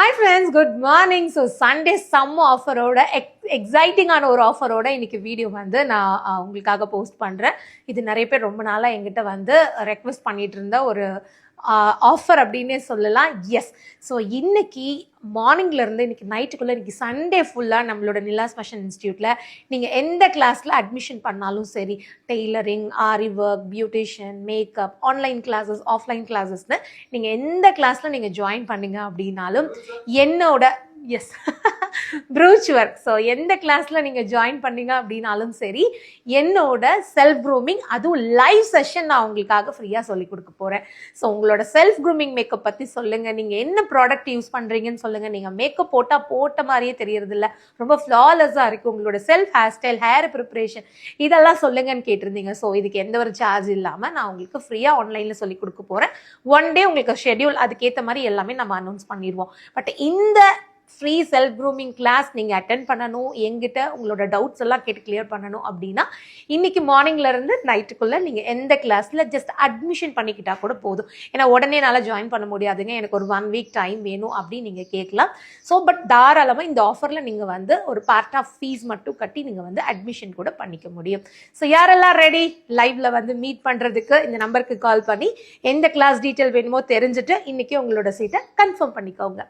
Hi friends, good morning. So Sunday செம்ம ஆஃபரோட எக்ஸைட்டிங்கான ஒரு ஆஃபரோட இன்னைக்கு வீடியோ வந்து நான் உங்களுக்காக போஸ்ட் பண்ணுறேன். இது நிறைய பேர் ரொம்ப நாளாக எங்கிட்ட வந்து ரெக்வெஸ்ட் பண்ணிட்டு இருந்த ஒரு ஆஃபர் அப்படின்னே சொல்லலாம். எஸ், ஸோ இன்னைக்கு மார்னிங்லேருந்து இன்னைக்கு நைட்டுக்குள்ளே இன்னைக்கு சண்டே ஃபுல்லாக நம்மளோட நிலாஸ் ஃபேஷன் இன்ஸ்டியூட்டில் நீங்கள் எந்த கிளாஸில் அட்மிஷன் பண்ணாலும் சரி, tailoring, aari work, beautician, makeup, online classes, offline கிளாஸஸ்னு நீங்கள் எந்த கிளாஸில் நீங்கள் ஜாயின் பண்ணீங்க அப்படின்னாலும் என்னோட எஸ் ப்ரூச் ஒர்க், ஸோ எந்த கிளாஸில் நீங்கள் ஜாயின் பண்ணீங்க அப்படின்னாலும் சரி, என்னோட செல்ஃப் க்ரூமிங், அதுவும் லைவ் செஷன் நான் உங்களுக்காக ஃப்ரீயாக சொல்லிக் கொடுக்க போகிறேன். ஸோ உங்களோட செல்ஃப் க்ரூமிங் மேக்கப் பற்றி சொல்லுங்கள், நீங்கள் என்ன ப்ராடக்ட் யூஸ் பண்ணுறீங்கன்னு சொல்லுங்கள். நீங்கள் மேக்கப் போட்ட மாதிரியே தெரியறதில்ல, ரொம்ப ஃப்ளாலெஸ்ஸாக இருக்குது, உங்களோட self hair style, hair preparation இதெல்லாம் சொல்லுங்கன்னு கேட்டிருந்தீங்க. ஸோ இதுக்கு எந்த ஒரு சார்ஜ் இல்லாமல் நான் உங்களுக்கு ஃப்ரீயாக ஆன்லைனில் சொல்லிக் கொடுக்க போகிறேன். ஒன் டே உங்களுக்கு ஷெட்யூல், அதுக்கேற்ற மாதிரி எல்லாமே நம்ம அனௌன்ஸ் பண்ணிடுவோம். பட் இந்த ஃப்ரீ செல்ஃப் க்ரூமிங் கிளாஸ் நீங்கள் அட்டென்ட் பண்ணணும், எங்கிட்ட உங்களோட டவுட்ஸ் எல்லாம் கேட்டு கிளியர் பண்ணணும் அப்படின்னா இன்னைக்கு மார்னிங்லேருந்து நைட்டுக்குள்ளே நீங்கள் எந்த கிளாஸில் ஜஸ்ட் அட்மிஷன் பண்ணிக்கிட்டா கூட போதும். ஏன்னா உடனே என்னால் ஜாயின் பண்ண முடியாதுங்க, எனக்கு ஒரு 1 வீக் டைம் வேணும் அப்படின்னு நீங்கள் கேட்கலாம். ஸோ பட் தாராளமாக இந்த ஆஃபரில் நீங்கள் வந்து ஒரு பார்ட் ஆஃப் ஃபீஸ் மட்டும் கட்டி நீங்கள் வந்து அட்மிஷன் கூட பண்ணிக்க முடியும். ஸோ யாரெல்லாம் ரெடி லைவ்ல வந்து மீட் பண்ணுறதுக்கு இந்த நம்பருக்கு கால் பண்ணி எந்த கிளாஸ் டீட்டெயில் வேணுமோ தெரிஞ்சுட்டு இன்னைக்கு உங்களோட சீட்டை கன்ஃபார்ம் பண்ணிக்கோங்க.